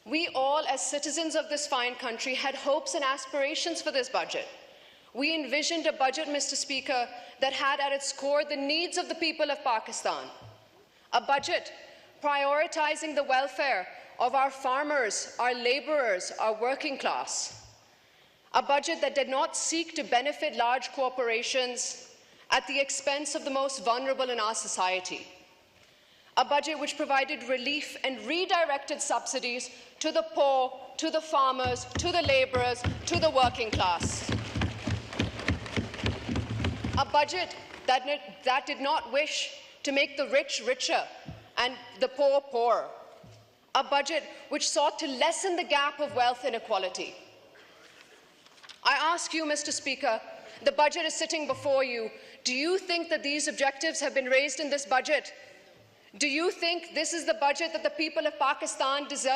We all, as citizens of this fine country, had hopes and aspirations for this budget. We envisioned a budget, Mr. Speaker, that had at its core the needs of the people of Pakistan. A budget prioritizing the welfare of our farmers, our laborers, our working class. A budget that did not seek to benefit large corporations at the expense of the most vulnerable in our society. A budget which provided relief and redirected subsidies to the poor, to the farmers, to the laborers, to the working class. A budget that did not wish to make the rich richer and the poor poorer. A budget which sought to lessen the gap of wealth inequality. I ask you, Mr. Speaker, the budget is sitting before you. Do you think that these objectives have been raised in this budget? Do you think this is the budget that the people of Pakistan deserve?